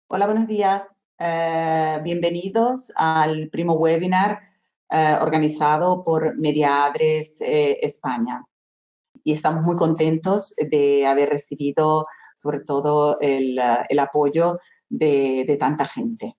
Hola, buenos días. Bienvenidos al primo webinar organizado por Mediadres España. Y estamos muy contentos de haber recibido sobre todo el apoyo de tanta gente.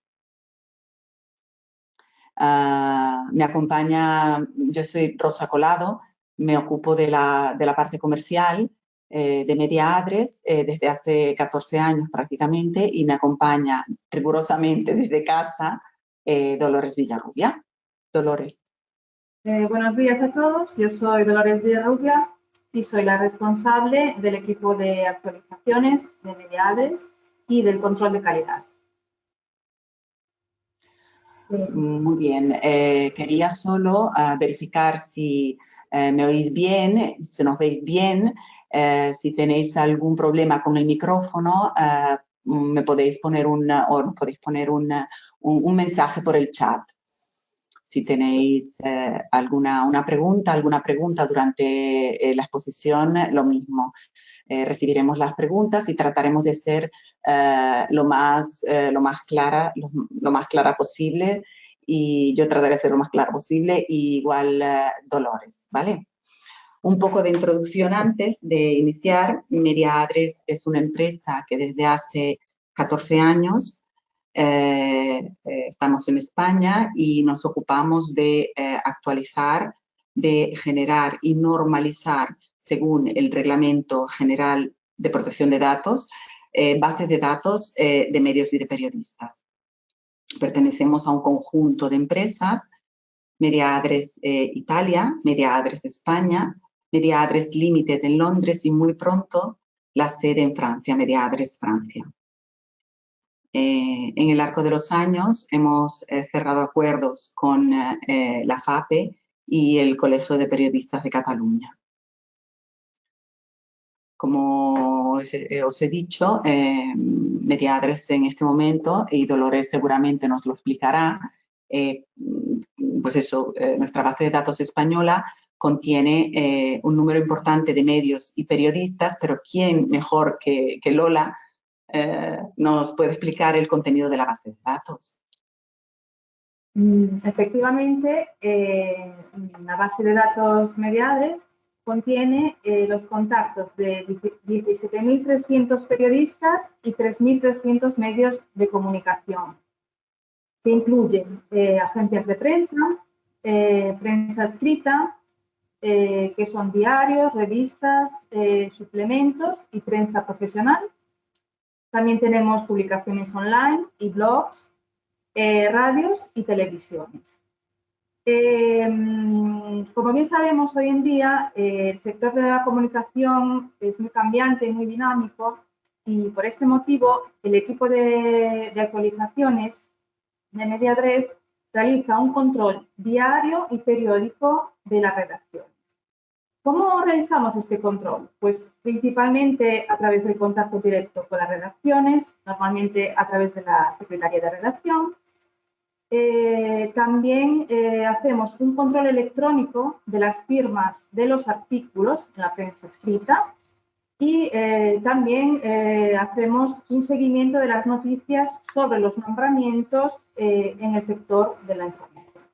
Me acompaña, yo soy Rosa Colado, me ocupo de la parte comercial de Mediadres desde hace 14 años prácticamente, y me acompaña rigurosamente desde casa Dolores Villarrubia. Dolores. Buenos días a todos, yo soy Dolores Villarrubia y soy la responsable del equipo de actualizaciones de Mediadres y del control de calidad. Muy bien, quería solo verificar si me oís bien, si nos veis bien. Si tenéis algún problema con el micrófono, me podéis poner un mensaje por el chat. Si tenéis alguna pregunta durante la exposición, lo mismo. Recibiremos las preguntas y trataremos de ser lo más clara posible, y yo trataré de ser lo más clara posible, y igual Dolores, ¿vale? Un poco de introducción antes de iniciar. Mediadres es una empresa que desde hace 14 años estamos en España y nos ocupamos de actualizar, de generar y normalizar, según el Reglamento General de Protección de Datos, bases de datos de medios y de periodistas. Pertenecemos a un conjunto de empresas: Mediadres Italia, Mediadres España, Mediadres Limited en Londres y muy pronto la sede en Francia, Mediadres Francia. En el arco de los años hemos cerrado acuerdos con la FAPE y el Colegio de Periodistas de Cataluña. Como os he dicho, Mediadres en este momento, y Dolores seguramente nos lo explicará, nuestra base de datos española contiene un número importante de medios y periodistas, pero ¿quién mejor que Lola nos puede explicar el contenido de la base de datos? Efectivamente, la base de datos Mediadres contiene los contactos de 17.300 periodistas y 3.300 medios de comunicación, que incluyen agencias de prensa, prensa escrita, que son diarios, revistas, suplementos y prensa profesional. También tenemos publicaciones online y blogs, radios y televisiones. Como bien sabemos, hoy en día el sector de la comunicación es muy cambiante y muy dinámico, y por este motivo el equipo de actualizaciones de Mediadres realiza un control diario y periódico de las redacciones. ¿Cómo realizamos este control? Pues principalmente a través del contacto directo con las redacciones, normalmente a través de la Secretaría de Redacción. También hacemos un control electrónico de las firmas de los artículos en la prensa escrita, y también hacemos un seguimiento de las noticias sobre los nombramientos en el sector de la información.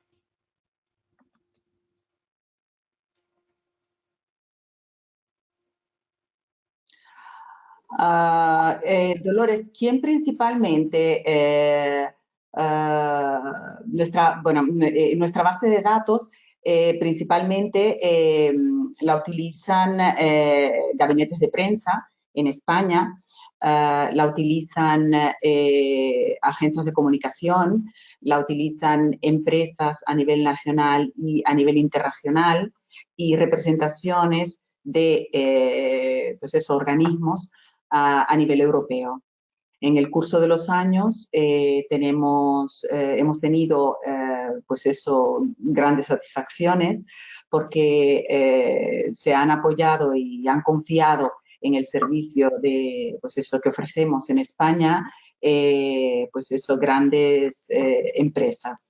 Dolores, ¿quién principalmente nuestra base de datos principalmente la utilizan gabinetes de prensa en España, la utilizan agencias de comunicación, la utilizan empresas a nivel nacional y a nivel internacional, y representaciones de organismos a nivel europeo. En el curso de los años hemos tenido grandes satisfacciones, porque se han apoyado y han confiado en el servicio que ofrecemos en España, grandes empresas.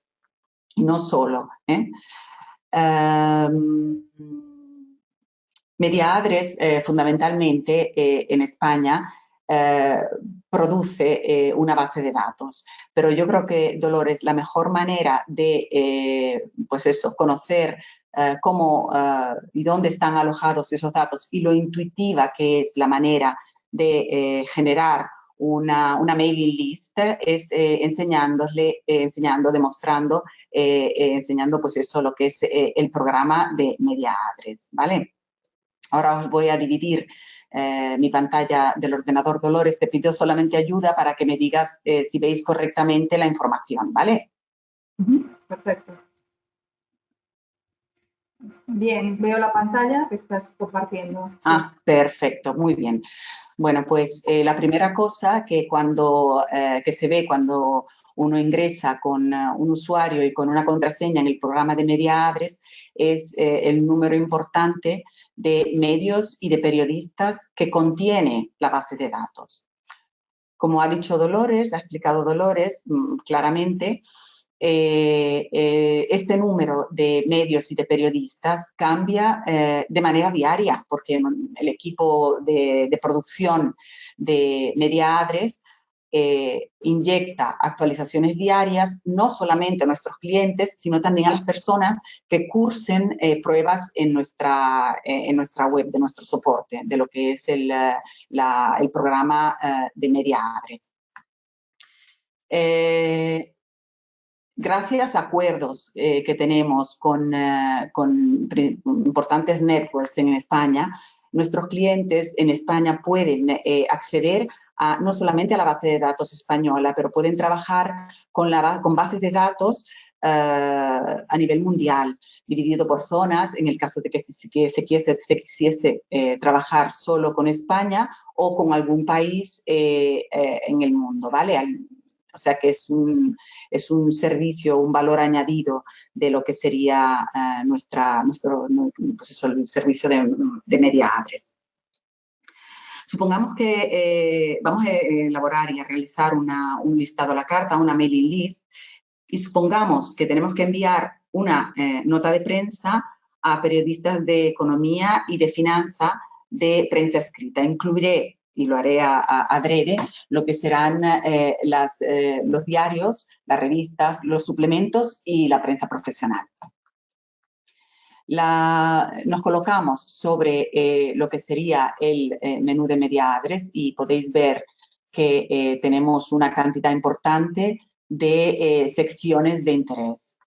No solo. MediaAdres fundamentalmente en España produce una base de datos, pero yo creo que, Dolores, la mejor manera de pues eso, conocer cómo y dónde están alojados esos datos y lo intuitiva que es la manera de generar una mailing list es enseñando, demostrando, enseñando pues eso, lo que es el programa de MediaAdres, ¿vale? Ahora os voy a dividir mi pantalla del ordenador, Dolores. Te pido solamente ayuda para que me digas si veis correctamente la información, ¿vale? Perfecto. Bien, veo la pantalla que estás compartiendo. Sí. Ah, perfecto, muy bien. Bueno, pues la primera cosa que que se ve cuando uno ingresa con un usuario y con una contraseña en el programa de MediaAdres es el número importante de medios y de periodistas que contiene la base de datos. Como ha dicho Dolores, ha explicado Dolores claramente, este número de medios y de periodistas cambia de manera diaria, porque el equipo de producción de MediaAdres inyecta actualizaciones diarias, no solamente a nuestros clientes, sino también a las personas que cursen pruebas en nuestra web, de nuestro soporte, de lo que es el programa de MediaAdres. Gracias a acuerdos que tenemos con importantes networks en España, nuestros clientes en España pueden acceder no solamente a la base de datos española, pero pueden trabajar con bases de datos a nivel mundial, dividido por zonas, en el caso de que se quisiese trabajar solo con España o con algún país en el mundo, ¿vale? O sea que es un servicio, un valor añadido de lo que sería pues eso, el servicio de MediaAdres. Supongamos que vamos a elaborar y a realizar un listado a la carta, una mailing list, y supongamos que tenemos que enviar una nota de prensa a periodistas de economía y de finanza de prensa escrita. Incluiré, y lo haré adrede, lo que serán los diarios, las revistas, los suplementos y la prensa profesional. Nos colocamos sobre lo que sería el menú de MediaAdres y podéis ver que tenemos una cantidad importante de secciones de interés.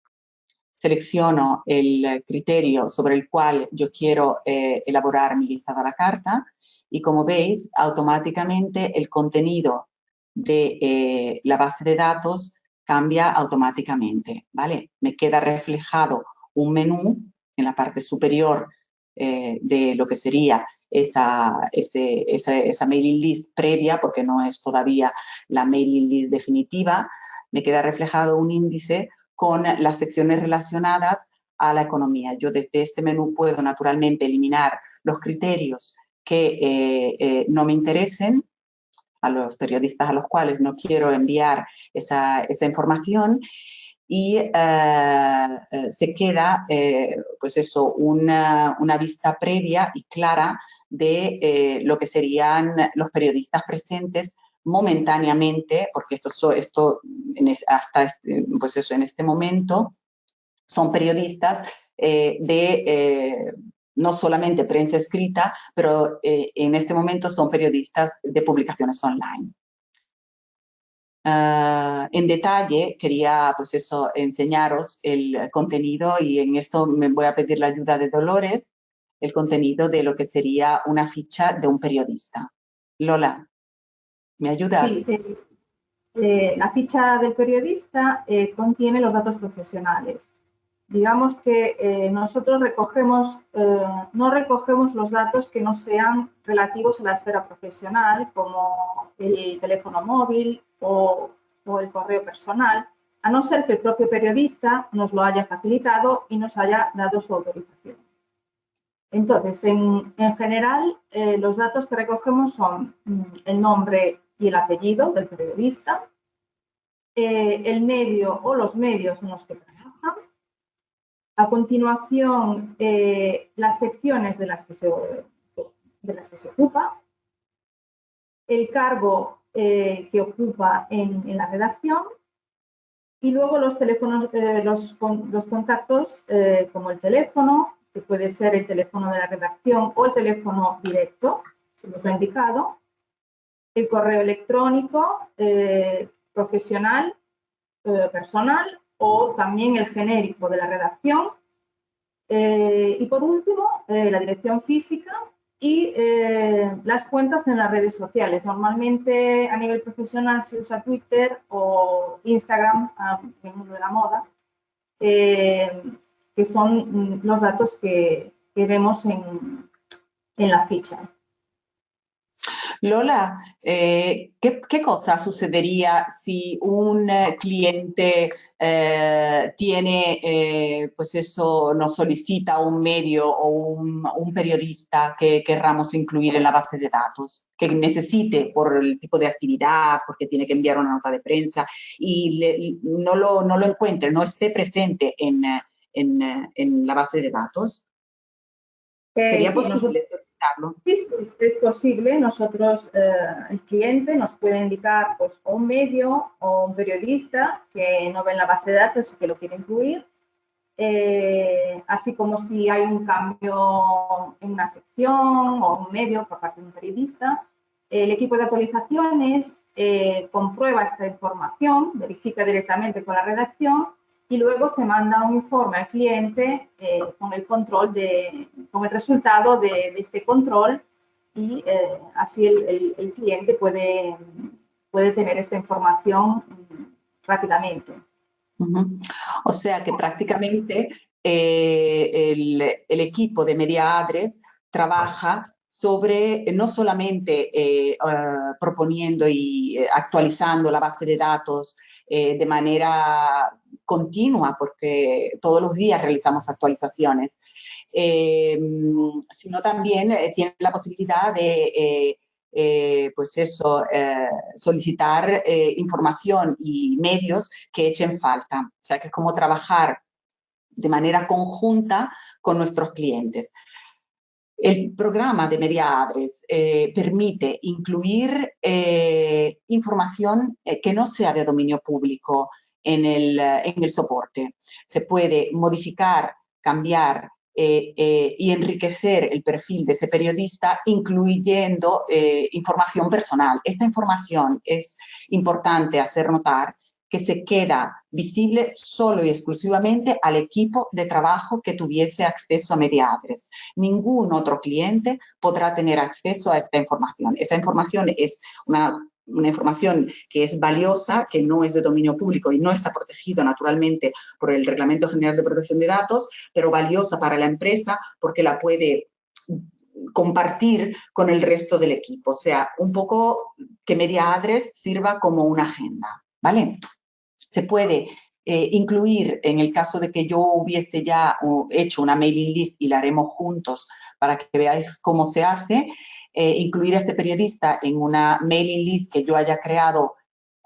Selecciono el criterio sobre el cual yo quiero elaborar mi listado a la carta y, como veis, automáticamente el contenido de la base de datos cambia automáticamente, ¿vale? Me queda reflejado un menú en la parte superior de lo que sería esa mailing list previa, porque no es todavía la mailing list definitiva. Me queda reflejado un índice con las secciones relacionadas a la economía. Yo desde este menú puedo naturalmente eliminar los criterios que no me interesen, a los periodistas a los cuales no quiero enviar esa información, y se queda pues eso, una vista previa y clara de lo que serían los periodistas presentes momentáneamente, porque pues eso, en este momento son periodistas no solamente prensa escrita, pero en este momento son periodistas de publicaciones online. En detalle quería pues eso, enseñaros el contenido, y en esto me voy a pedir la ayuda de Dolores, el contenido de lo que sería una ficha de un periodista. Lola, ¿me ayudas? Sí, la ficha del periodista contiene los datos profesionales. Digamos que nosotros no recogemos los datos que no sean relativos a la esfera profesional, como el teléfono móvil o el correo personal, a no ser que el propio periodista nos lo haya facilitado y nos haya dado su autorización. Entonces, en general, los datos que recogemos son el nombre y el apellido del periodista, el medio o los medios en los que trabaja, A continuación, las secciones de las que se ocupa, el cargo que ocupa en la redacción y luego los teléfonos, los contactos como el teléfono, que puede ser el teléfono de la redacción o el teléfono directo, si nos lo ha indicado, el correo electrónico profesional, personal o también el genérico de la redacción. Y por último, la dirección física y las cuentas en las redes sociales. Normalmente a nivel profesional se usa Twitter o Instagram en el mundo de la moda, que son los datos que vemos en la ficha. Lola, ¿qué cosa sucedería si un cliente tiene, pues eso, nos solicita un medio o un periodista que querramos incluir en la base de datos, que necesite por el tipo de actividad, porque tiene que enviar una nota de prensa y no lo encuentre, no esté presente en la base de datos? ¿Sería posible solicitarlo? Sí, es posible. Nosotros, el cliente nos puede indicar pues, o un medio o un periodista que no ve en la base de datos y que lo quiere incluir, así como si hay un cambio en una sección o un medio por parte de un periodista. El equipo de actualizaciones comprueba esta información, verifica directamente con la redacción y luego se manda un informe al cliente con el con el resultado de este control y así el cliente puede tener esta información rápidamente. O sea que prácticamente el equipo de MediaAdress trabaja sobre no solamente proponiendo y actualizando la base de datos de manera continua, porque todos los días realizamos actualizaciones, sino también tiene la posibilidad de pues eso, solicitar información y medios que echen falta. O sea, que es como trabajar de manera conjunta con nuestros clientes. El programa de MediaAdress permite incluir información que no sea de dominio público en el soporte. Se puede modificar, cambiar y enriquecer el perfil de ese periodista incluyendo información personal. Esta información es importante hacer notar que se queda visible solo y exclusivamente al equipo de trabajo que tuviese acceso a MediaAdress. Ningún otro cliente podrá tener acceso a esta información. Esta información es una información que es valiosa, que no es de dominio público y no está protegido naturalmente por el Reglamento General de Protección de Datos, pero valiosa para la empresa porque la puede compartir con el resto del equipo. O sea, un poco que MediaAdress sirva como una agenda, ¿vale? Se puede incluir, en el caso de que yo hubiese ya hecho una mailing list y la haremos juntos para que veáis cómo se hace, incluir a este periodista en una mailing list que yo haya creado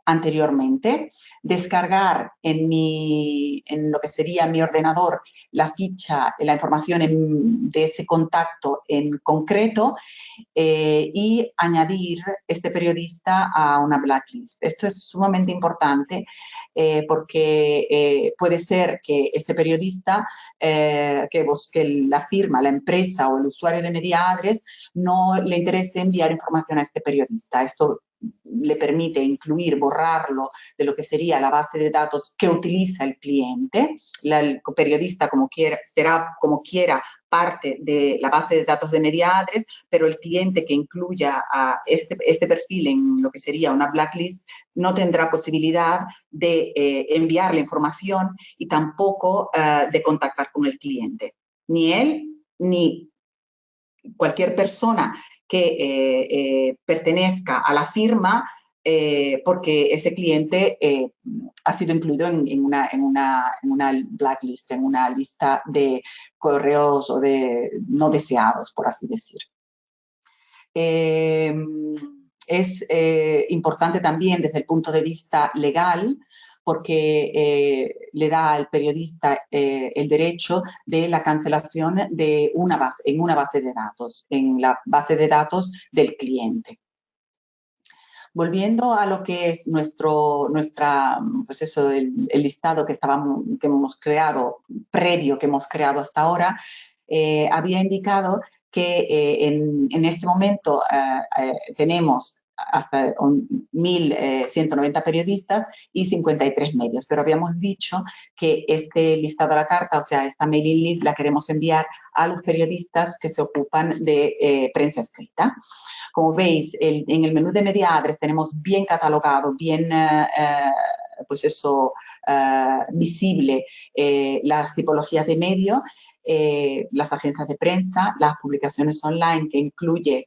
anteriormente, descargar en lo que sería mi ordenador la ficha, la información de ese contacto en concreto y añadir este periodista a una blacklist. Esto es sumamente importante porque puede ser que este periodista, que la firma, la empresa o el usuario de MediaAdress no le interese enviar información a este periodista. Esto le permite incluir, borrarlo de lo que sería la base de datos que utiliza el cliente. El periodista será como quiera parte de la base de datos de MediaAdress, pero el cliente que incluya a este perfil en lo que sería una blacklist no tendrá posibilidad de enviar la información y tampoco de contactar con el cliente. Ni él ni cualquier persona que pertenezca a la firma porque ese cliente ha sido incluido en una blacklist, en una lista de correos o de no deseados, por así decir. Es importante también desde el punto de vista legal porque le da al periodista el derecho de la cancelación de en una base de datos, en la base de datos del cliente. Volviendo a lo que es el listado que hemos creado, previo que hemos creado hasta ahora, había indicado que en este momento tenemos hasta 1.190 periodistas y 53 medios, pero habíamos dicho que este listado a la carta, o sea, esta mailing list la queremos enviar a los periodistas que se ocupan de prensa escrita. Como veis, en el menú de Media Address tenemos bien catalogado, bien visible las tipologías de medio, las agencias de prensa, las publicaciones online, que incluye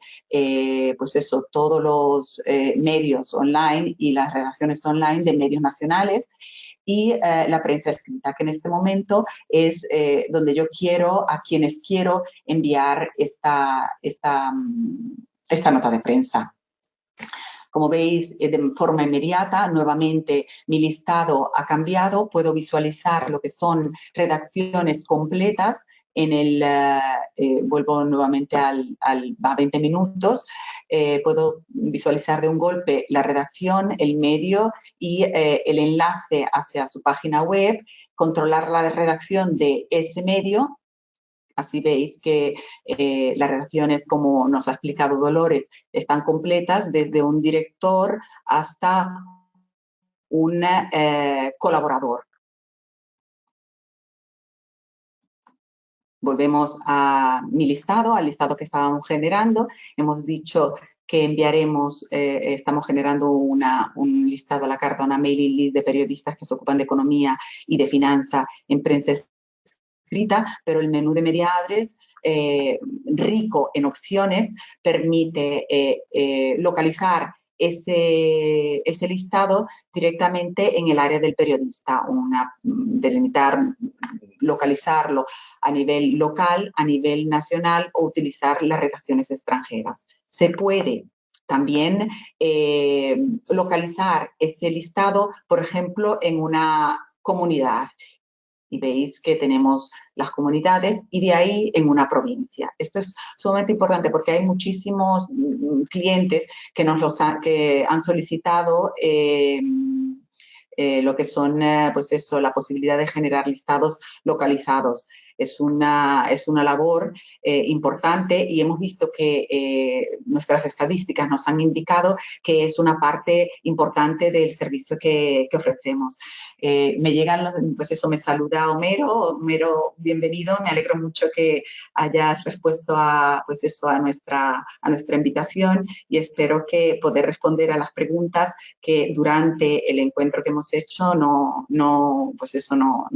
todos los medios online y las redacciones online de medios nacionales, y la prensa escrita, que en este momento es donde yo a quienes quiero enviar esta nota de prensa. Como veis, de forma inmediata, nuevamente mi listado ha cambiado. Puedo visualizar lo que son redacciones completas. Vuelvo nuevamente a 20 minutos. Puedo visualizar de un golpe la redacción, el medio y el enlace hacia su página web, controlar la redacción de ese medio. Así veis que las redacciones, como nos ha explicado Dolores, están completas desde un director hasta un colaborador. Volvemos a mi listado, al listado que estábamos generando. Hemos dicho que enviaremos, estamos generando un listado a la carta, una mailing list de periodistas que se ocupan de economía y de finanza en prensa escrita, pero el menú de Media Address, rico en opciones, permite localizar ese listado directamente en el área del periodista, localizarlo a nivel local, a nivel nacional, o utilizar las redacciones extranjeras. Se puede también localizar ese listado, por ejemplo, en una comunidad. Y veis que tenemos las comunidades y de ahí en una provincia. Esto es sumamente importante porque hay muchísimos clientes que han solicitado lo que son, la posibilidad de generar listados localizados. Es una labor importante, y hemos visto que nuestras estadísticas nos han indicado que es una parte importante del servicio que ofrecemos. Me saluda Homero. Homero, bienvenido. Me alegro mucho que hayas respuesto a nuestra invitación, y espero que poder responder a las preguntas que durante el encuentro que hemos hecho no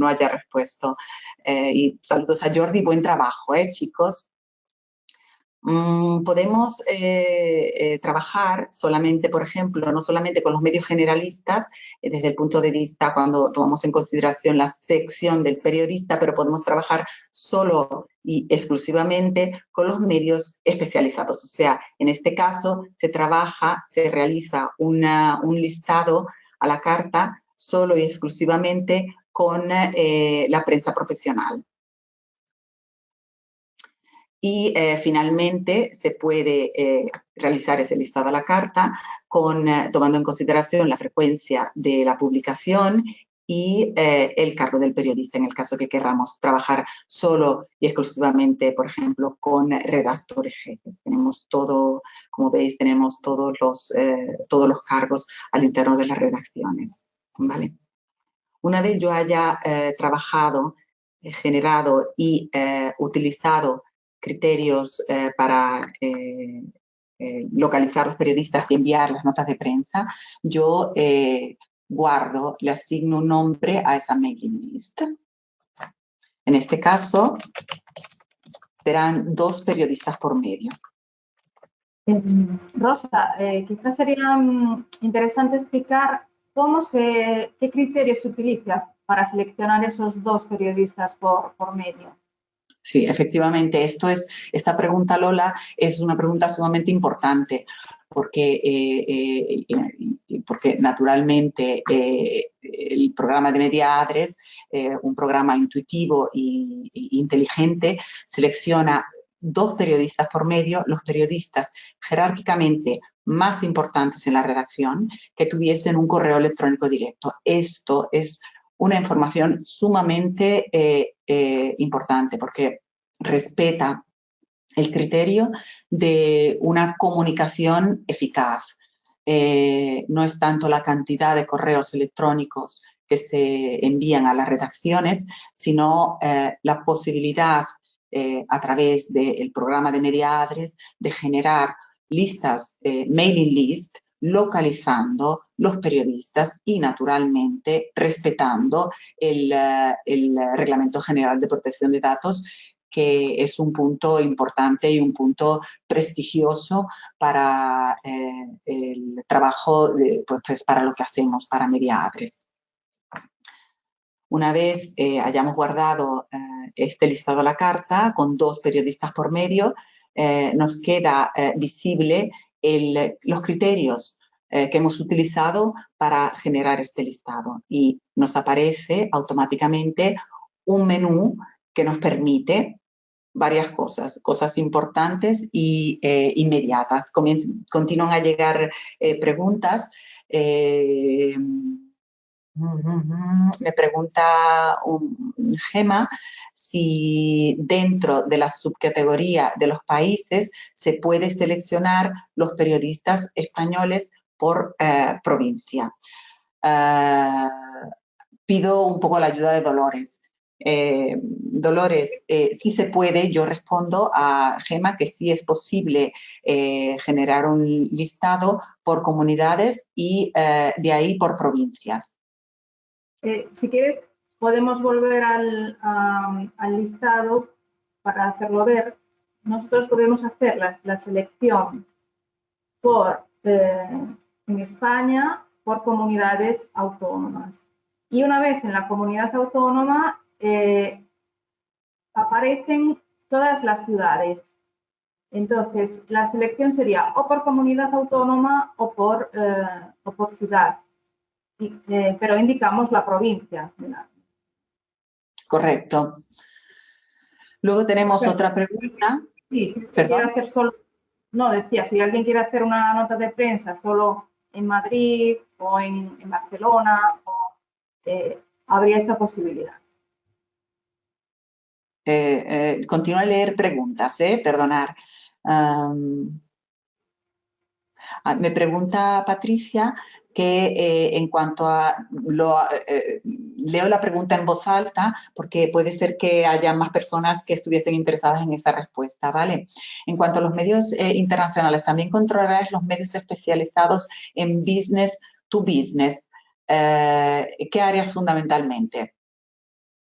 haya respuesto. Y saludos a Jordi, buen trabajo, chicos. Podemos trabajar solamente, por ejemplo, no solamente con los medios generalistas, desde el punto de vista cuando tomamos en consideración la sección del periodista, pero podemos trabajar solo y exclusivamente con los medios especializados. O sea, en este caso se realiza un listado a la carta solo y exclusivamente con la prensa profesional. Y finalmente se puede realizar ese listado a la carta tomando en consideración la frecuencia de la publicación y el cargo del periodista, en el caso que queramos trabajar solo y exclusivamente, por ejemplo, con redactores jefes. Tenemos todo, como veis, tenemos todos los cargos al interno de las redacciones, ¿vale? Una vez yo haya trabajado, generado y utilizado criterios para localizar los periodistas y enviar las notas de prensa, yo le asigno un nombre a esa mailing list. En este caso, serán 2 periodistas por medio. Rosa, quizás sería interesante explicar qué criterios se utiliza para seleccionar esos 2 periodistas por medio. Sí, efectivamente, esta pregunta, Lola, es una pregunta sumamente importante porque, porque naturalmente el programa de Mediadres, un programa intuitivo e inteligente, selecciona 2 periodistas por medio, los periodistas jerárquicamente más importantes en la redacción que tuviesen un correo electrónico directo. Esto es una información sumamente importante porque respeta el criterio de una comunicación eficaz. No es tanto la cantidad de correos electrónicos que se envían a las redacciones, sino la posibilidad a través del programa de Mediadres de generar listas, mailing list, localizando los periodistas y, naturalmente, respetando el Reglamento General de Protección de Datos, que es un punto importante y un punto prestigioso para el trabajo, pues para lo que hacemos, para Mediadres. Una vez hayamos guardado este listado a la carta con 2 periodistas por medio, nos queda visible los criterios que hemos utilizado para generar este listado y nos aparece automáticamente un menú que nos permite varias cosas importantes y inmediatas. Continúan a llegar preguntas. Me pregunta Gema si dentro de la subcategoría de los países se puede seleccionar los periodistas españoles por provincia. Pido un poco la ayuda de Dolores. Dolores, sí se puede, yo respondo a Gema que sí es posible generar un listado por comunidades y de ahí por provincias. Si quieres, podemos volver al listado para hacerlo ver. Nosotros podemos hacer la selección en España por comunidades autónomas. Y una vez en la comunidad autónoma aparecen todas las ciudades. Entonces, la selección sería o por comunidad autónoma o por ciudad. Pero indicamos la provincia. Correcto. Luego tenemos otra pregunta. Sí, si quiere hacer solo, no, decía, si alguien quiere hacer una nota de prensa solo en Madrid o en Barcelona, habría esa posibilidad. Continúo a leer preguntas, perdonar. Me pregunta Patricia que en cuanto a... leo la pregunta en voz alta porque puede ser que haya más personas que estuviesen interesadas en esa respuesta, ¿vale? En cuanto a los medios internacionales, ¿también controlarás los medios especializados en business to business? ¿Qué áreas fundamentalmente?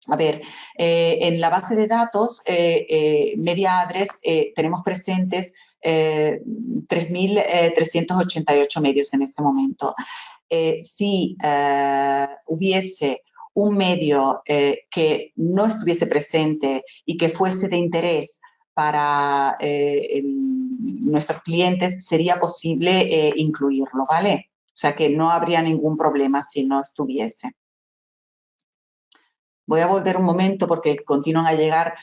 A ver, en la base de datos Mediadres tenemos presentes 3.388 medios en este momento. Si hubiese un medio que no estuviese presente y que fuese de interés para nuestros clientes, sería posible incluirlo, ¿vale? O sea que no habría ningún problema si no estuviese. Voy a volver un momento porque continúan a llegar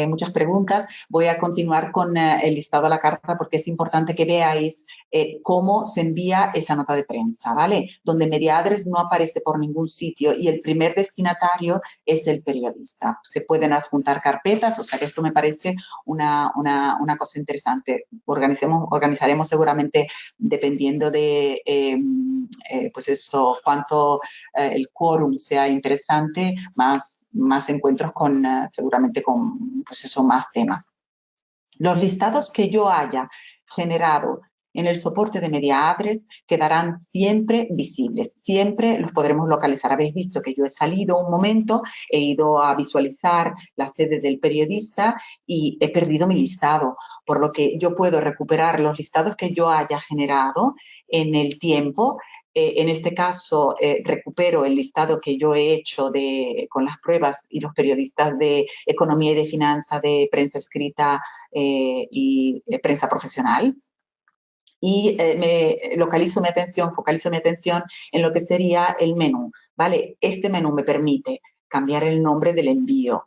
muchas preguntas. Voy a continuar con el listado a la carta porque es importante que veáis cómo se envía esa nota de prensa, ¿vale? Donde Mediadres no aparece por ningún sitio y el primer destinatario es el periodista. Se pueden adjuntar carpetas, o sea que esto me parece una cosa interesante. Organizaremos seguramente, dependiendo de, pues eso, cuánto el quórum sea interesante, más encuentros con, seguramente con, pues eso, más temas. Los listados que yo haya generado en el soporte de Mediadres quedarán siempre visibles, siempre los podremos localizar. Habéis visto que yo he salido un momento, he ido a visualizar la sede del periodista y he perdido mi listado, por lo que yo puedo recuperar los listados que yo haya generado en el tiempo. En este caso, recupero el listado que yo he hecho con las pruebas y los periodistas de economía y de finanzas, de prensa escrita y prensa profesional. Y focalizo mi atención en lo que sería el menú, ¿vale? Este menú me permite cambiar el nombre del envío,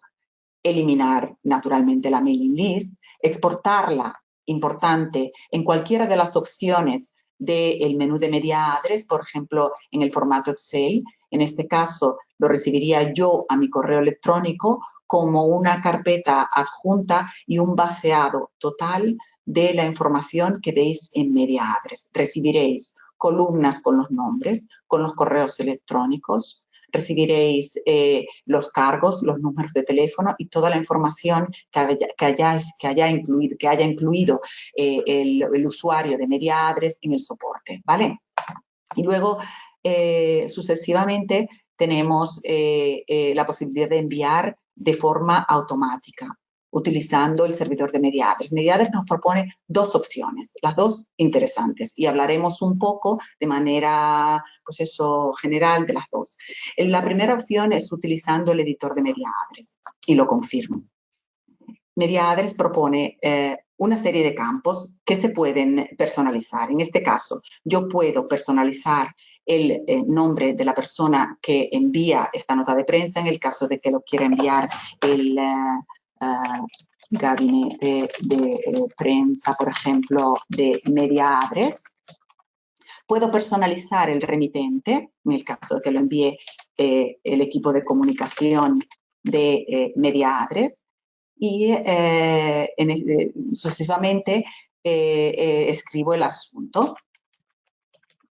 eliminar naturalmente la mailing list, exportarla, importante, en cualquiera de las opciones del menú de media address, por ejemplo, en el formato Excel. En este caso, lo recibiría yo a mi correo electrónico como una carpeta adjunta y un vaciado total de la información que veis en media address. Recibiréis columnas con los nombres, con los correos electrónicos, recibiréis los cargos, los números de teléfono y toda la información que haya incluido el usuario de media address en el soporte, ¿vale? Y luego, sucesivamente, tenemos la posibilidad de enviar de forma automática, utilizando el servidor de media address. Media address nos propone dos opciones, las dos interesantes, y hablaremos un poco de manera, pues eso, general de las dos. La primera opción es utilizando el editor de media address, y lo confirmo. Media address propone una serie de campos que se pueden personalizar. En este caso, yo puedo personalizar el nombre de la persona que envía esta nota de prensa, en el caso de que lo quiera enviar el gabinete de prensa, por ejemplo, de media address. Puedo personalizar el remitente, en el caso de que lo envíe el equipo de comunicación de media address. Y sucesivamente escribo el asunto,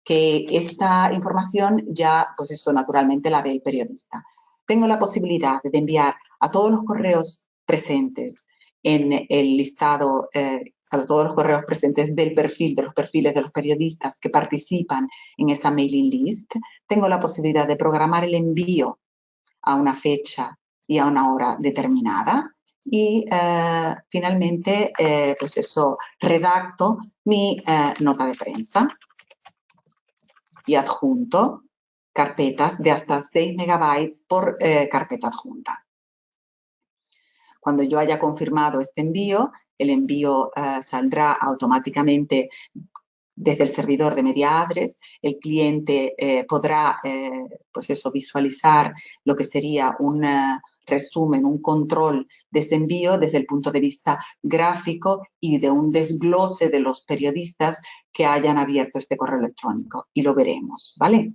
que esta información ya, pues eso, naturalmente la ve el periodista. Tengo la posibilidad de enviar a todos los correos presentes en el listado, a todos los correos presentes del perfil, de los perfiles de los periodistas que participan en esa mailing list. Tengo la posibilidad de programar el envío a una fecha y a una hora determinada. Y finalmente, pues eso, redacto mi nota de prensa y adjunto carpetas de hasta 6 megabytes por carpeta adjunta. Cuando yo haya confirmado este envío, el envío saldrá automáticamente desde el servidor de media address. El cliente podrá pues eso, visualizar lo que sería un resumen, un control de ese envío desde el punto de vista gráfico y de un desglose de los periodistas que hayan abierto este correo electrónico, y lo veremos, ¿vale?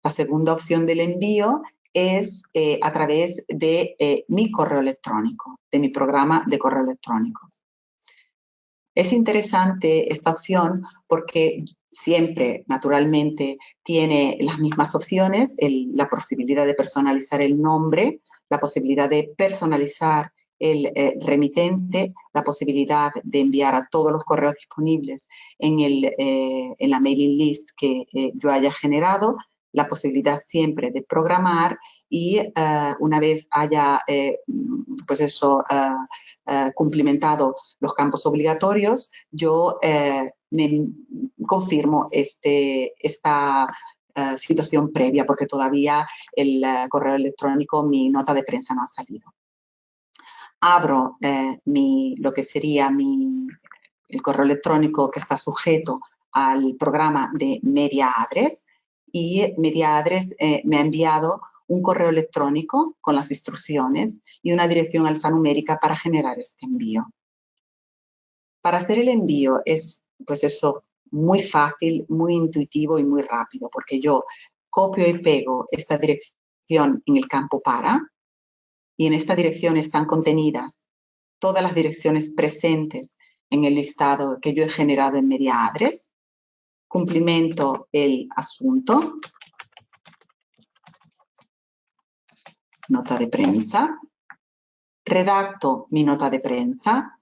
La segunda opción del envío es a través de mi correo electrónico, de mi programa de correo electrónico. Es interesante esta opción porque siempre, naturalmente, tiene las mismas opciones, la posibilidad de personalizar el nombre, la posibilidad de personalizar el remitente, la posibilidad de enviar a todos los correos disponibles en la mailing list que yo haya generado, la posibilidad siempre de programar y una vez haya, pues eso, cumplimentado los campos obligatorios, yo me confirmo esta situación previa, porque todavía el correo electrónico, mi nota de prensa no ha salido. Abro lo que sería el correo electrónico que está sujeto al programa de Media Address, y Media Address me ha enviado un correo electrónico con las instrucciones y una dirección alfanumérica para generar este envío. Para hacer el envío es, pues eso, muy fácil, muy intuitivo y muy rápido, porque yo copio y pego esta dirección en el campo para, y en esta dirección están contenidas todas las direcciones presentes en el listado que yo he generado en Media Address. Cumplimento el asunto, nota de prensa, redacto mi nota de prensa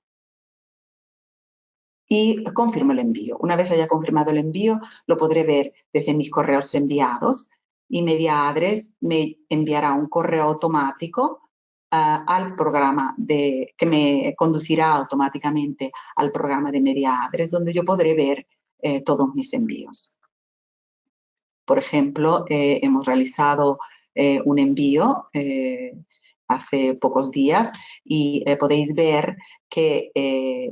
y confirmo el envío. Una vez haya confirmado el envío, lo podré ver desde mis correos enviados, y Media Address me enviará un correo automático al programa que me conducirá automáticamente al programa de Media Address, donde yo podré ver todos mis envíos. Por ejemplo, hemos realizado un envío hace pocos días y podéis ver que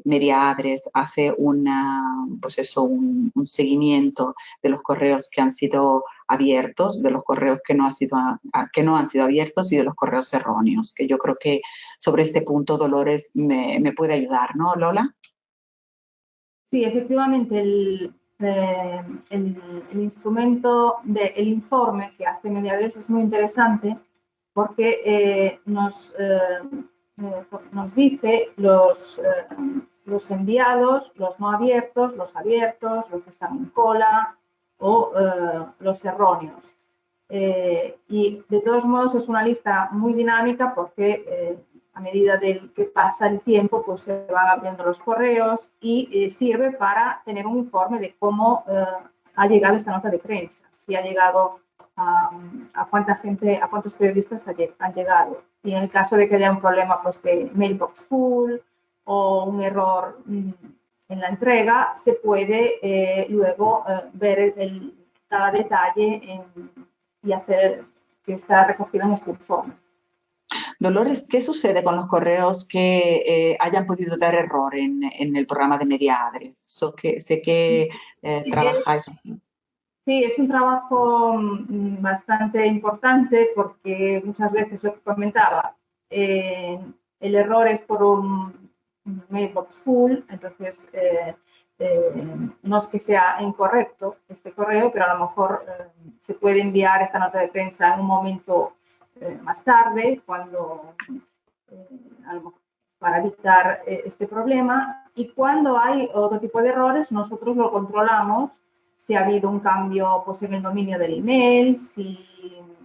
Mediadres hace pues eso, un seguimiento de los correos que han sido abiertos, de los correos que no han sido abiertos y de los correos erróneos, que yo creo que sobre este punto Dolores me puede ayudar, ¿no, Lola? Sí, efectivamente, el instrumento del informe que hace Mediadres es muy interesante porque nos dice los enviados, los no abiertos, los abiertos, los que están en cola o los erróneos. Y de todos modos es una lista muy dinámica porque a medida que pasa el tiempo pues se van abriendo los correos y sirve para tener un informe de cómo ha llegado esta nota de prensa, si ha llegado a cuánta gente, a cuántos periodistas han llegado. Y en el caso de que haya un problema pues de mailbox full o un error en la entrega, se puede luego ver cada detalle y hacer que está recogido en este informe. Dolores, ¿qué sucede con los correos que hayan podido dar error en el programa de Mediadres? Sé que trabajáis. Sí, es un trabajo bastante importante porque muchas veces lo que comentaba, el error es por un mailbox full, entonces no es que sea incorrecto este correo, pero a lo mejor se puede enviar esta nota de prensa en un momento más tarde, cuando a lo mejor para evitar este problema. Y cuando hay otro tipo de errores, nosotros lo controlamos si ha habido un cambio pues, en el dominio del email, si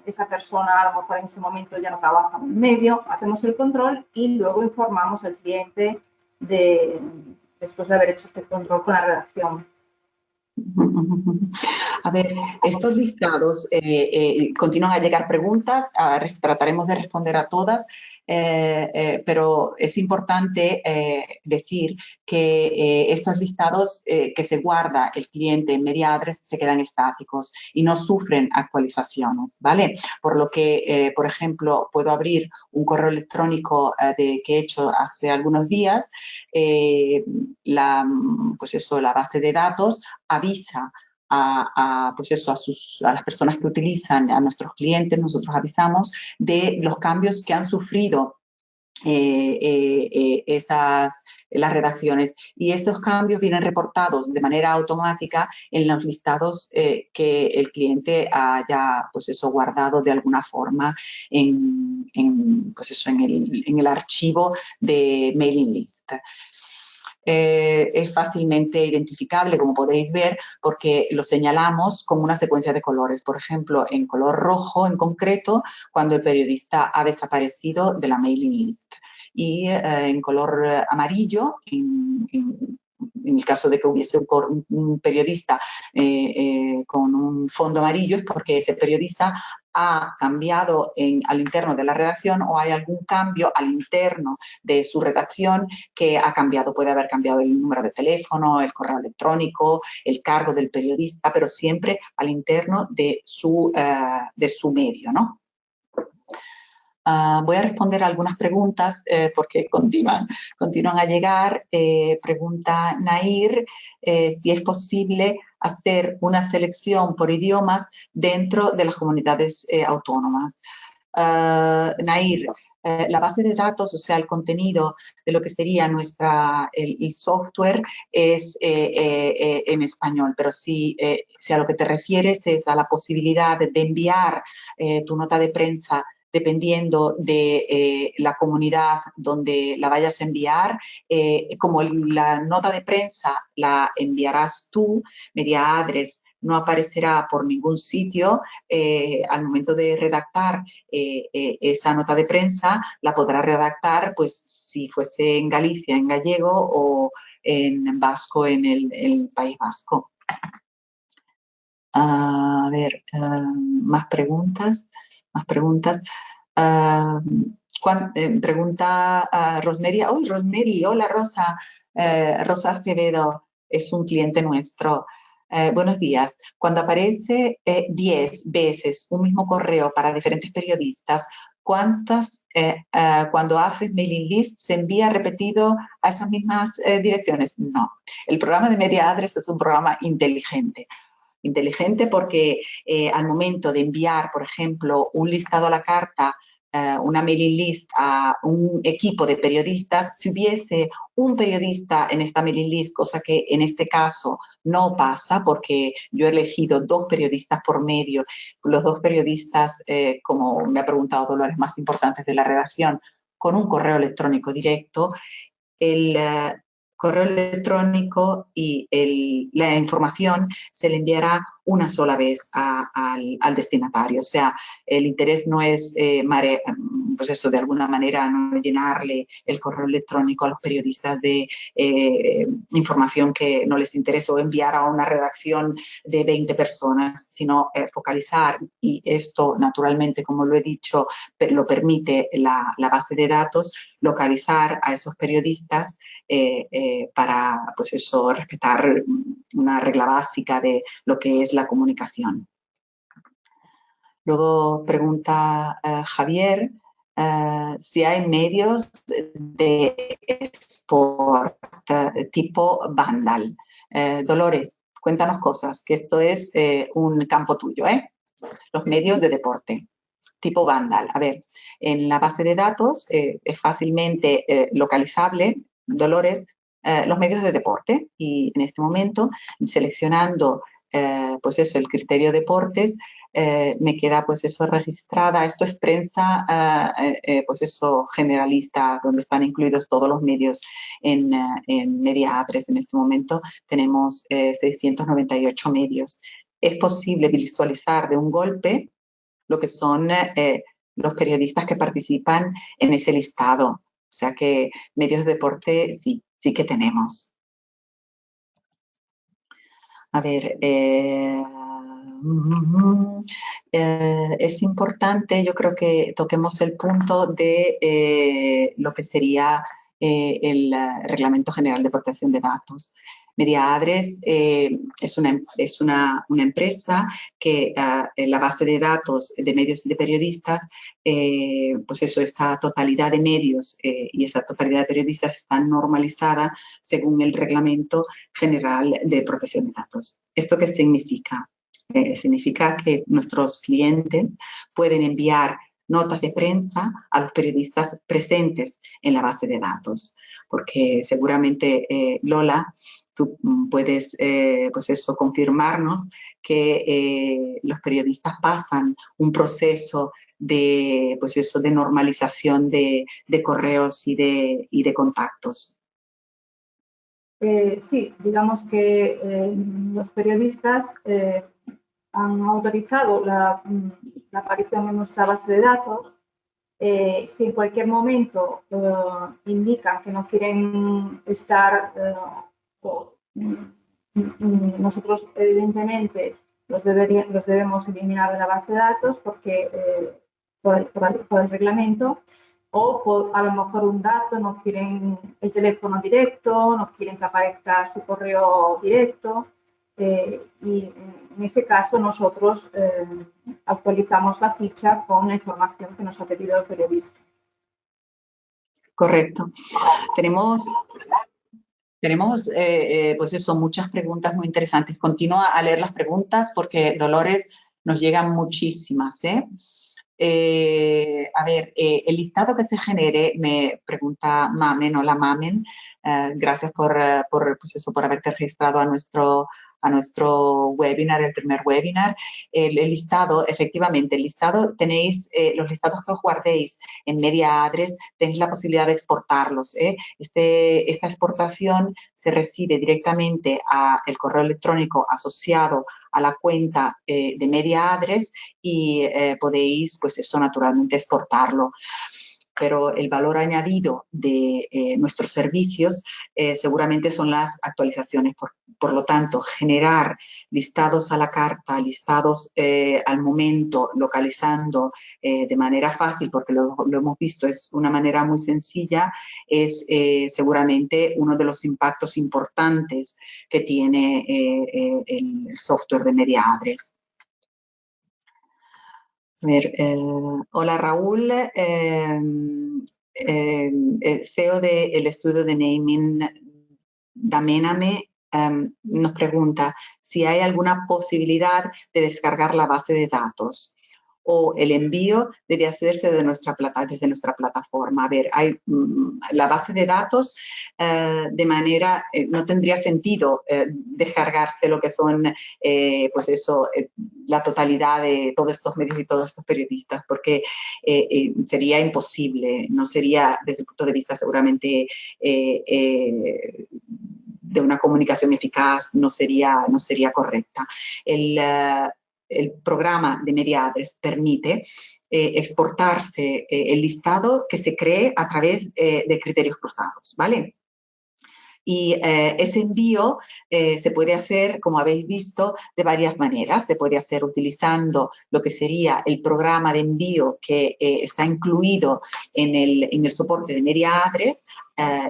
esa persona a lo mejor en ese momento ya no trabaja en el medio, hacemos el control y luego informamos al cliente después de haber hecho este control con la redacción. A ver, estos listados, continúan a llegar preguntas, trataremos de responder a todas, pero es importante decir que estos listados que se guarda el cliente en Mediadres se quedan estáticos y no sufren actualizaciones, ¿vale? Por lo que, por ejemplo, puedo abrir un correo electrónico que he hecho hace algunos días, pues eso, la base de datos avisa pues eso, a las personas que utilizan, a nuestros clientes, nosotros avisamos de los cambios que han sufrido las redacciones, y esos cambios vienen reportados de manera automática en los listados que el cliente haya pues eso, guardado de alguna forma pues eso, en el archivo de mailing list. Es fácilmente identificable, como podéis ver, porque lo señalamos con una secuencia de colores. Por ejemplo, en color rojo en concreto, cuando el periodista ha desaparecido de la mailing list. Y en color amarillo, en el caso de que hubiese un periodista con un fondo amarillo, es porque ese periodista ha cambiado al interno de la redacción o hay algún cambio al interno de su redacción que ha cambiado. Puede haber cambiado el número de teléfono, el correo electrónico, el cargo del periodista, pero siempre al interno de su medio, ¿no? Voy a responder a algunas preguntas porque continúan a llegar. Pregunta Nair si es posible hacer una selección por idiomas dentro de las comunidades autónomas. Nair, la base de datos, o sea, el contenido de lo que sería el software es en español, pero si a lo que te refieres es a la posibilidad de enviar tu nota de prensa dependiendo de la comunidad donde la vayas a enviar, como la nota de prensa la enviarás tú, Mediadres no aparecerá por ningún sitio, al momento de redactar esa nota de prensa, la podrá redactar, pues, si fuese en Galicia, en gallego, o en vasco, en el País Vasco. A ver, más preguntas. Pregunta Rosemary. ¡Uy, Rosemary! Hola, Rosa. Rosa Acevedo es un cliente nuestro. Buenos días. Cuando aparece 10 veces un mismo correo para diferentes periodistas, ¿cuántas, cuando haces mailing list, se envía repetido a esas mismas direcciones? No. El programa de Media Address es un programa inteligente. Inteligente porque al momento de enviar, por ejemplo, un listado a la carta, una mailing list a un equipo de periodistas, si hubiese un periodista en esta mailing list, cosa que en este caso no pasa porque yo he elegido 2 periodistas por medio, los 2 periodistas, como me ha preguntado Dolores, más importantes de la redacción, con un correo electrónico directo, el correo electrónico y la información se le enviará una sola vez al destinatario. O sea, el interés no es, pues eso, de alguna manera no llenarle el correo electrónico a los periodistas de información que no les interesa o enviar a una redacción de 20 personas, sino focalizar, y esto naturalmente, como lo he dicho, lo permite la base de datos, localizar a esos periodistas para, pues eso, respetar una regla básica de lo que es la comunicación. Luego pregunta Javier si hay medios de export tipo Vandal. Dolores, cuéntanos cosas, que esto es un campo tuyo, los medios de deporte tipo Vandal. A ver, en la base de datos es fácilmente localizable, Dolores, los medios de deporte, y en este momento, seleccionando pues eso, el criterio deportes, me queda pues eso registrada. Esto es prensa pues eso generalista, donde están incluidos todos los medios en Media Address. En este momento tenemos 698 medios. Es posible visualizar de un golpe lo que son los periodistas que participan en ese listado. O sea que medios de deporte sí que tenemos. A ver, es importante, yo creo que toquemos el punto de lo que sería el Reglamento General de Protección de Datos. Media Address es una empresa que en la base de datos de medios y de periodistas, pues eso, esa totalidad de medios y esa totalidad de periodistas está normalizada según el Reglamento General de Protección de Datos. ¿Esto qué significa? Significa que nuestros clientes pueden enviar notas de prensa a los periodistas presentes en la base de datos, porque seguramente, Lola, tú puedes, pues eso, confirmarnos que los periodistas pasan un proceso de, pues eso, de normalización de correos y de contactos. Sí, digamos que los periodistas han autorizado la aparición en nuestra base de datos. Si en cualquier momento indican que no quieren estar, nosotros evidentemente los debemos eliminar de la base de datos porque por el reglamento, o a lo mejor un dato, no quieren el teléfono directo, no quieren que aparezca su correo directo, y en ese caso nosotros actualizamos la ficha con la información que nos ha pedido el periodista. Correcto. Tenemos pues eso, muchas preguntas muy interesantes. Continúa a leer las preguntas porque, Dolores, nos llegan muchísimas, a ver, el listado que se genere, me pregunta Mamen, hola Mamen, gracias por haberte registrado a nuestro webinar, el primer webinar. El listado, efectivamente, el listado tenéis, los listados que os guardéis en Media Address, tenéis la posibilidad de exportarlos. Esta exportación se recibe directamente al correo electrónico asociado a la cuenta de Media Address y podéis, pues eso, naturalmente exportarlo. Pero el valor añadido de nuestros servicios seguramente son las actualizaciones por lo tanto, generar listados a la carta, listados al momento, localizando de manera fácil, porque lo hemos visto, es una manera muy sencilla, es seguramente uno de los impactos importantes que tiene el software de MediaAddress. A ver, hola Raúl, CEO del estudio de naming Damename nos pregunta si hay alguna posibilidad de descargar la base de datos o el envío debe hacerse desde nuestra plataforma. A ver, hay la base de datos de manera, no tendría sentido descargarse lo que son, pues eso, la totalidad de todos estos medios y todos estos periodistas, porque sería imposible, no sería desde el punto de vista seguramente de una comunicación eficaz, no sería correcta. El programa de MediaAddress permite exportarse el listado que se cree a través de criterios cruzados, ¿vale? Y ese envío se puede hacer, como habéis visto, de varias maneras. Se puede hacer utilizando lo que sería el programa de envío que está incluido en el soporte de MediaAddress,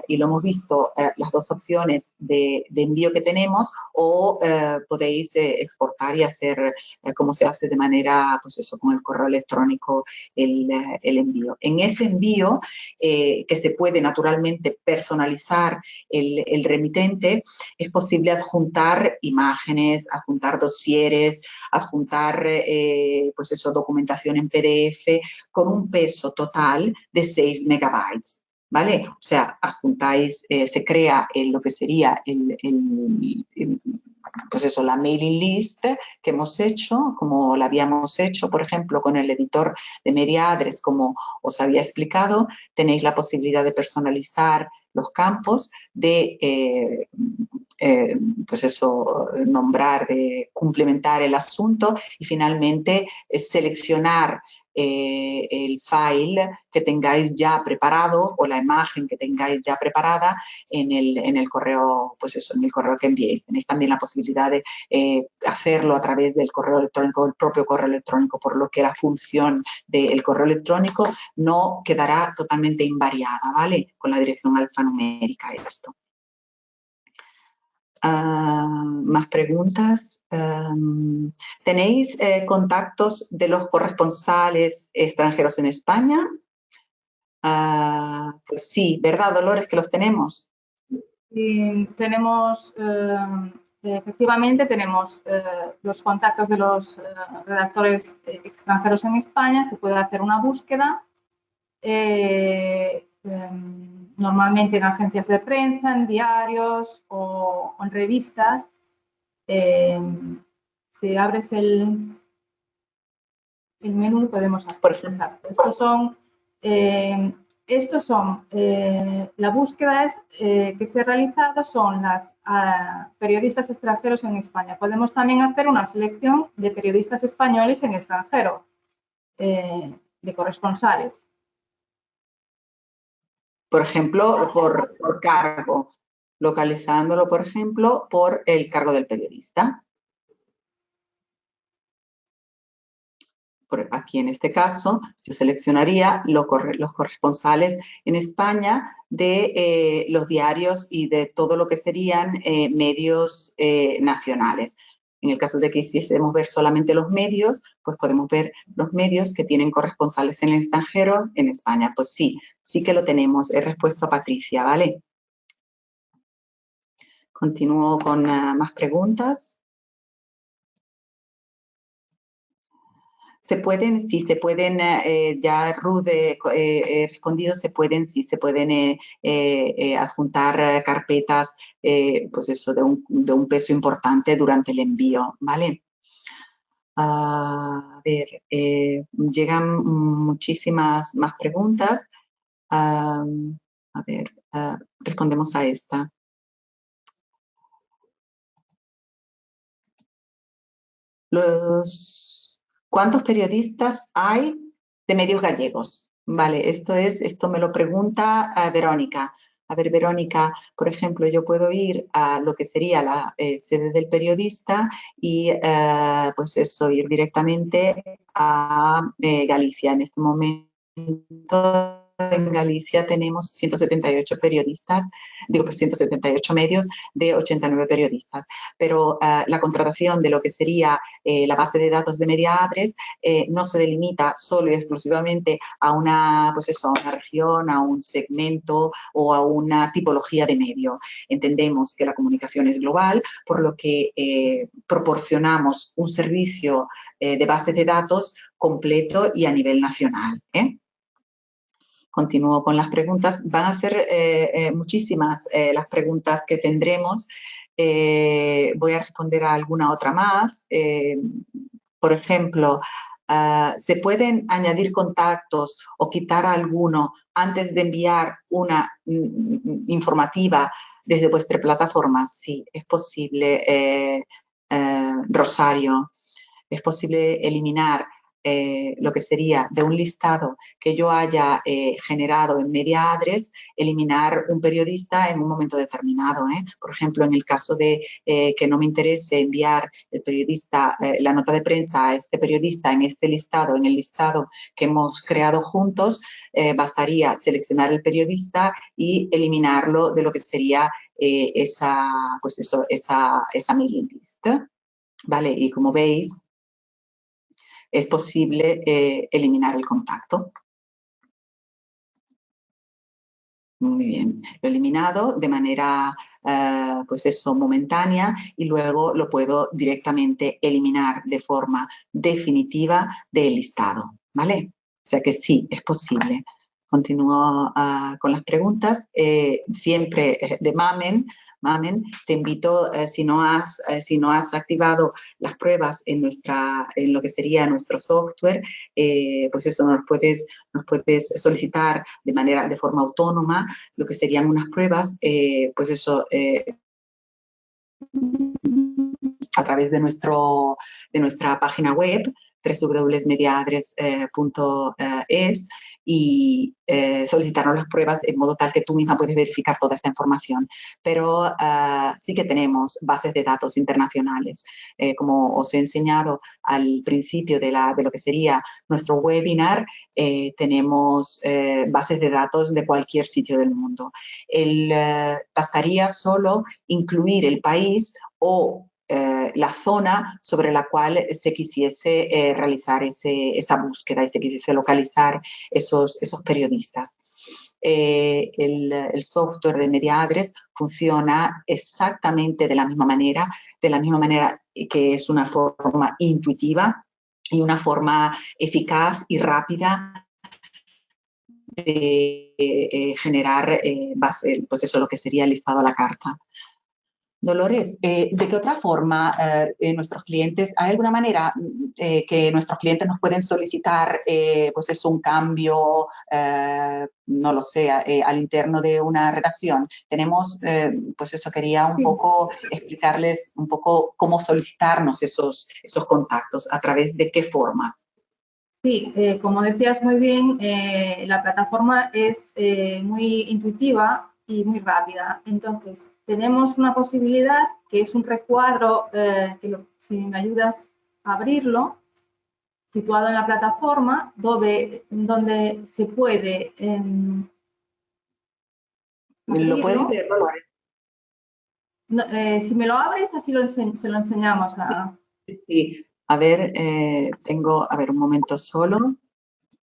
y lo hemos visto, las dos opciones de envío que tenemos, o podéis exportar y hacer como se hace de manera, pues eso, con el correo electrónico el envío. En ese envío, que se puede naturalmente personalizar el remitente, es posible adjuntar imágenes, adjuntar dosieres, adjuntar, pues eso, documentación en PDF con un peso total de 6 megabytes. ¿Vale? O sea, adjuntáis, se crea lo que sería pues eso, la mailing list que hemos hecho, como la habíamos hecho, por ejemplo, con el editor de MediaAddress, como os había explicado. Tenéis la posibilidad de personalizar los campos, de pues eso, nombrar, de complementar el asunto y finalmente seleccionar el file que tengáis ya preparado o la imagen que tengáis ya preparada en el correo, pues eso, en el correo que enviéis. Tenéis también la posibilidad de hacerlo a través del correo electrónico, del propio correo electrónico, por lo que la función del correo electrónico no quedará totalmente invariada, ¿vale? Con la dirección alfanumérica esto. Más preguntas. ¿Tenéis contactos de los corresponsales extranjeros en España? Pues sí, ¿verdad, Dolores, que los tenemos? Y tenemos, efectivamente, tenemos los contactos de los redactores extranjeros en España. Se puede hacer una búsqueda. Normalmente en agencias de prensa, en diarios o en revistas. Si abres el menú podemos hacer. Por ejemplo. Estos son la búsqueda que se ha realizado son las periodistas extranjeros en España. Podemos también hacer una selección de periodistas españoles en extranjero, de corresponsales. Por ejemplo, por cargo, localizándolo, por ejemplo, por el cargo del periodista. Aquí en este caso, yo seleccionaría los corresponsales en España de los diarios y de todo lo que serían medios nacionales. En el caso de que quisiésemos ver solamente los medios, pues podemos ver los medios que tienen corresponsales en el extranjero, en España. Pues sí, sí que lo tenemos. He respuesto a Patricia, ¿vale? Continúo con más preguntas. Se pueden, sí, se pueden, ya Ruth he respondido, sí, se pueden adjuntar carpetas, pues eso, de un peso importante durante el envío, ¿vale? A ver, llegan muchísimas más preguntas. A ver, respondemos a esta. ¿Cuántos periodistas hay de medios gallegos? Vale, esto me lo pregunta Verónica. A ver, Verónica, por ejemplo, yo puedo ir a lo que sería la sede del periodista y pues eso, ir directamente a Galicia. En este momento en Galicia tenemos 178 periodistas, digo pues 178 medios de 89 periodistas, pero la contratación de lo que sería la base de datos de MediaAdress no se delimita solo y exclusivamente a una, pues eso, a una región, a un segmento o a una tipología de medio. Entendemos que la comunicación es global, por lo que proporcionamos un servicio de base de datos completo y a nivel nacional. Continúo con las preguntas. Van a ser muchísimas las preguntas que tendremos. Voy a responder a alguna otra más. Por ejemplo, ¿se pueden añadir contactos o quitar alguno antes de enviar una informativa desde vuestra plataforma? Sí, es posible, Rosario. Es posible eliminar lo que sería de un listado que yo haya generado en MediaAdress, eliminar un periodista en un momento determinado. Por ejemplo, en el caso de que no me interese enviar el periodista, la nota de prensa a este periodista en este listado, en el listado que hemos creado juntos, bastaría seleccionar el periodista y eliminarlo de lo que sería esa mailing list. ¿Vale? Y como veis, es posible eliminar el contacto. Muy bien, lo he eliminado de manera, pues eso, momentánea y luego lo puedo directamente eliminar de forma definitiva del listado, ¿vale? O sea que sí, es posible. Continúo con las preguntas. Siempre de Mamen, te invito, si no has activado las pruebas en lo que sería nuestro software, pues eso nos puedes solicitar de forma autónoma lo que serían unas pruebas, pues eso, a través de nuestra página web, www.mediaadress.es, y solicitarnos las pruebas en modo tal que tú misma puedes verificar toda esta información. Pero sí que tenemos bases de datos internacionales. Como os he enseñado al principio de lo que sería nuestro webinar, tenemos bases de datos de cualquier sitio del mundo. Bastaría solo incluir el país o la zona sobre la cual se quisiese realizar esa búsqueda y se quisiese localizar esos periodistas. El software de MediaAdress funciona exactamente de la misma manera que es una forma intuitiva y una forma eficaz y rápida de generar pues eso, lo que sería el listado a la carta. Dolores, ¿de qué otra forma nuestros clientes, hay alguna manera que nuestros clientes nos pueden solicitar pues eso, un cambio, no lo sé, al interno de una redacción? Tenemos, pues eso, quería un poco explicarles un poco cómo solicitarnos esos contactos, a través de qué formas. Sí, como decías muy bien, la plataforma es muy intuitiva y muy rápida. Entonces, tenemos una posibilidad que es un recuadro, si me ayudas a abrirlo, situado en la plataforma, donde se puede ¿Lo puedes ver, Dolores? No, si me lo abres, así se lo enseñamos a... Sí. A ver, a ver, un momento solo.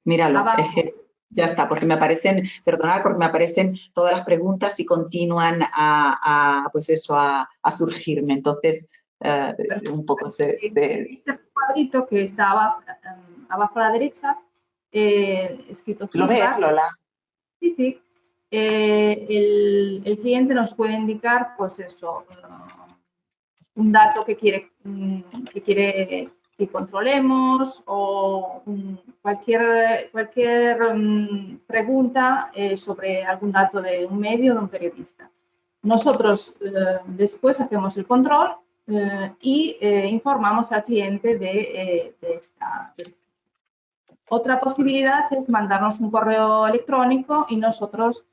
Míralo, es que ya está, porque me aparecen, perdonad, porque me aparecen todas las preguntas y continúan pues eso, a surgirme. Entonces, un poco Este cuadrito que está abajo a la derecha, escrito ¿Lo ves, Lola? Sí, sí. El cliente nos puede indicar, pues eso, un dato que quiere que controlemos o cualquier pregunta sobre algún dato de un medio o de un periodista. Nosotros después hacemos el control y informamos al cliente de esta. Otra posibilidad es mandarnos un correo electrónico y nosotros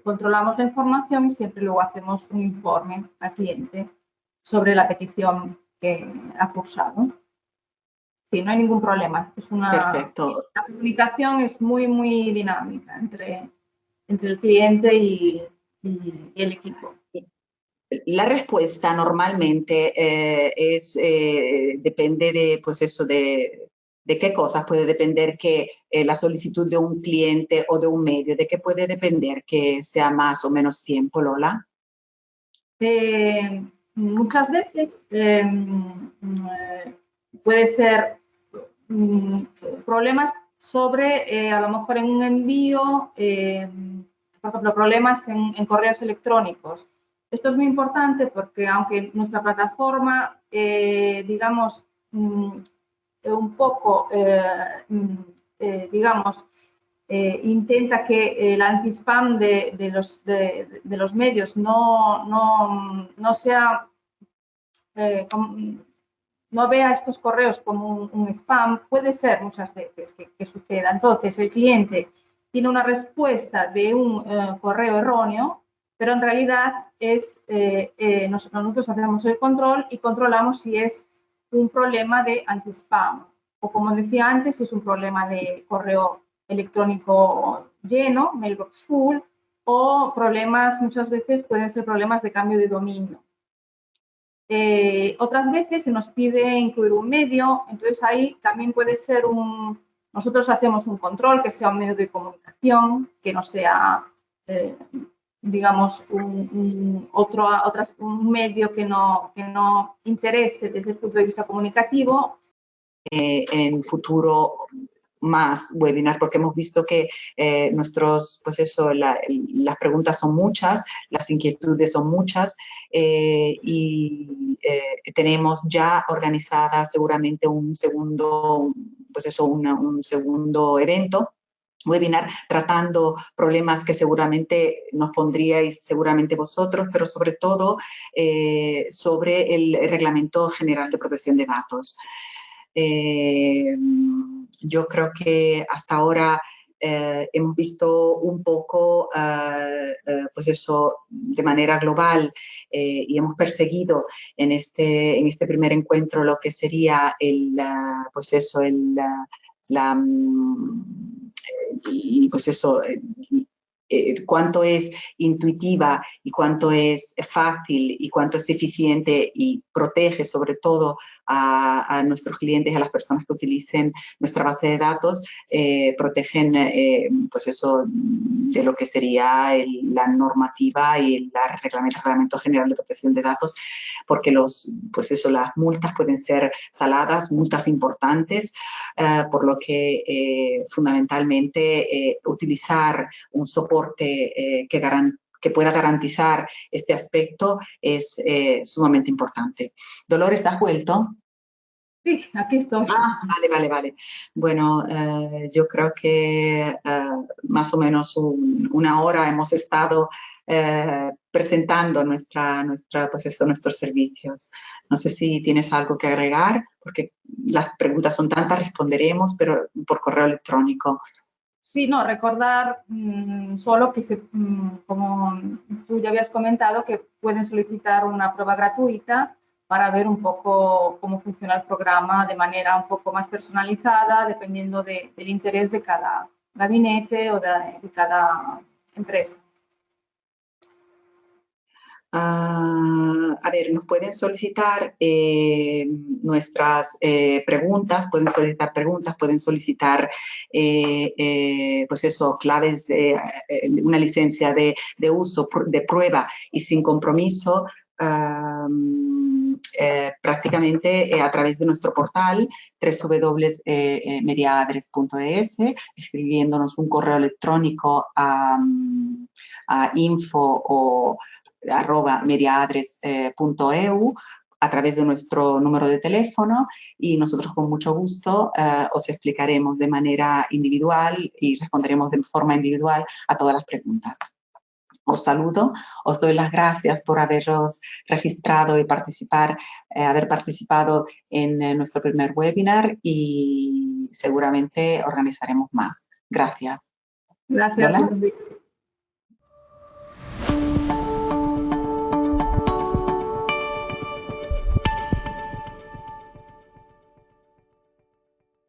controlamos la información y siempre luego hacemos un informe al cliente sobre la petición que ha cursado. Sí, no hay ningún problema. Perfecto. La comunicación es muy dinámica entre el cliente y el equipo. La respuesta normalmente depende de, pues eso, de qué cosas puede depender que la solicitud de un cliente o de un medio, de qué puede depender que sea más o menos tiempo, Lola. Muchas veces puede ser problemas sobre, a lo mejor en un envío, por ejemplo, problemas en correos electrónicos. Esto es muy importante porque aunque nuestra plataforma, digamos, un poco, digamos, intenta que el anti-spam de los medios no sea, no vea estos correos como un spam, puede ser muchas veces que suceda. Entonces, el cliente tiene una respuesta de un correo erróneo, pero en realidad nosotros hacemos el control y controlamos si es un problema de anti-spam o, como decía antes, si es un problema de correo electrónico lleno, mailbox full, o problemas, muchas veces pueden ser problemas de cambio de dominio. Otras veces se nos pide incluir un medio, entonces ahí también puede ser nosotros hacemos un control que sea un medio de comunicación, que no sea, digamos, un medio que no interese desde el punto de vista comunicativo. En futuro más webinars, porque hemos visto que pues eso, las preguntas son muchas, las inquietudes son muchas y tenemos ya organizada seguramente un segundo evento, webinar, tratando problemas que seguramente nos pondríais seguramente vosotros, pero sobre todo sobre el Reglamento General de Protección de Datos. Yo creo que hasta ahora hemos visto un poco, pues eso, de manera global y hemos perseguido en este primer encuentro lo que sería pues eso, pues eso, cuánto es intuitiva y cuánto es fácil y cuánto es eficiente y protege sobre todo a nuestros clientes, a las personas que utilicen nuestra base de datos, protegen pues eso de lo que sería la normativa y el Reglamento General de Protección de Datos, porque pues eso, las multas pueden ser saladas, multas importantes, por lo que fundamentalmente utilizar un soporte que pueda garantizar este aspecto es sumamente importante. Dolores, ¿te has vuelto? Sí, aquí estoy. Vale. Bueno, yo creo que más o menos una hora hemos estado presentando nuestros servicios. No sé si tienes algo que agregar, porque las preguntas son tantas, responderemos, pero por correo electrónico. Sí, no, recordar solo que, como tú ya habías comentado, que pueden solicitar una prueba gratuita para ver un poco cómo funciona el programa de manera un poco más personalizada, dependiendo del interés de cada gabinete o de cada empresa. A ver, nos pueden solicitar nuestras preguntas, pueden solicitar pues eso, claves, una licencia de uso, de prueba y sin compromiso, prácticamente a través de nuestro portal www.mediaadres.es, escribiéndonos un correo electrónico a info o @mediaadres.eu a través de nuestro número de teléfono y nosotros con mucho gusto os explicaremos de manera individual y responderemos de forma individual a todas las preguntas. Os saludo, os doy las gracias por haberos registrado y haber participado en nuestro primer webinar y seguramente organizaremos más. Gracias. Gracias.